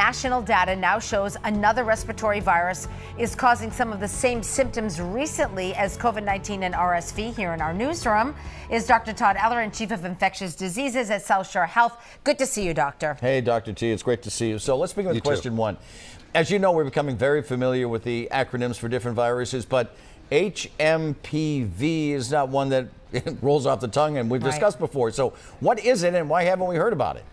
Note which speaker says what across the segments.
Speaker 1: National data now shows another respiratory virus is causing some of the same symptoms recently as COVID-19 and RSV. Here in our newsroom is Dr. Todd Ellerin, Chief of Infectious Diseases at South Shore Health. Good to see you, Doctor.
Speaker 2: Hey, Dr. T, it's great to see you. So let's begin with question one. As you know, we're becoming very familiar with the acronyms for different viruses, but HMPV is not one that rolls off the tongue, and we've discussed before. So what is it, and why haven't we heard about it?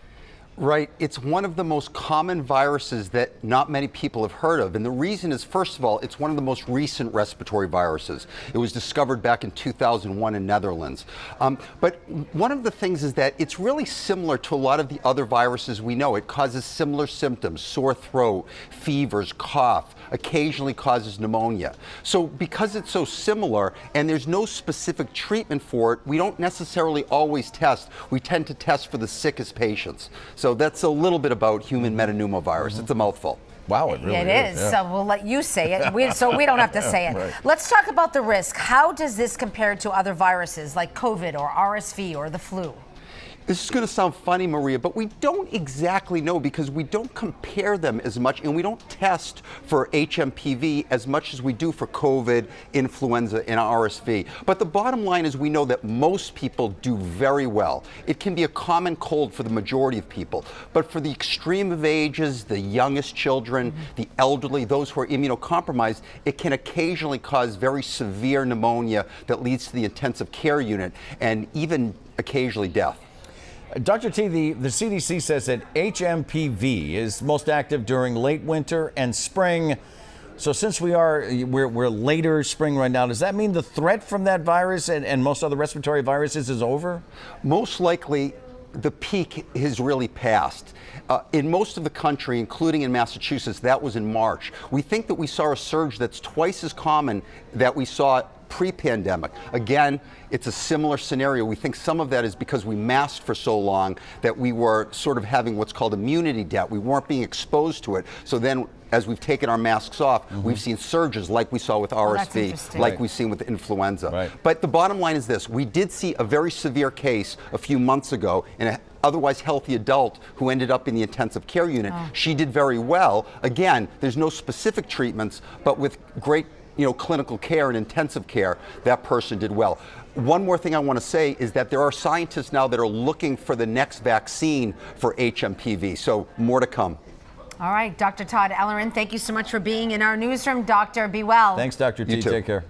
Speaker 3: Right. It's one of the most common viruses that not many people have heard of. And the reason is, first of all, it's one of the most recent respiratory viruses. It was discovered back in 2001 in Netherlands. But one of the things is that it's really similar to a lot of the other viruses we know. It causes similar symptoms: sore throat, fevers, cough, occasionally causes pneumonia. So because it's so similar and there's no specific treatment for it, we don't necessarily always test. We tend to test for the sickest patients. So that's a little bit about human metapneumovirus. It's a mouthful.
Speaker 1: Wow, it really is. Yeah. So we'll let you say it, so we don't have to say it. Right. Let's talk about the risk. How does this compare to other viruses like COVID or RSV or the flu?
Speaker 3: This is going to sound funny, Maria, but we don't exactly know because we don't compare them as much, and we don't test for HMPV as much as we do for COVID, influenza, and RSV. But the bottom line is we know that most people do very well. It can be a common cold for the majority of people, but for the extreme of ages, the youngest children, the elderly, those who are immunocompromised, it can occasionally cause very severe pneumonia that leads to the intensive care unit and even occasionally death.
Speaker 2: Dr. T, the CDC says that HMPV is most active during late winter and spring. So since we're later spring right now, does that mean the threat from that virus and most other respiratory viruses is over?
Speaker 3: Most likely, the peak has really passed. In most of the country, including in Massachusetts, that was in March. We think that we saw a surge that's twice as common that we saw pre-pandemic. Again, it's a similar scenario. We think some of that is because we masked for so long that we were sort of having what's called immunity debt. We weren't being exposed to it. So then, as we've taken our masks off, we've seen surges like we saw with RSV, like we've seen with influenza. But the bottom line is this: we did see a very severe case a few months ago in an otherwise healthy adult who ended up in the intensive care unit. She did very well. Again, there's no specific treatments, but with great clinical care and intensive care, that person did well. One more thing I want to say is that there are scientists now that are looking for the next vaccine for HMPV, so more to come.
Speaker 1: All right, Dr. Todd Ellerin, thank you so much for being in our newsroom. Doctor, be well.
Speaker 2: Thanks, Dr. T. Take care.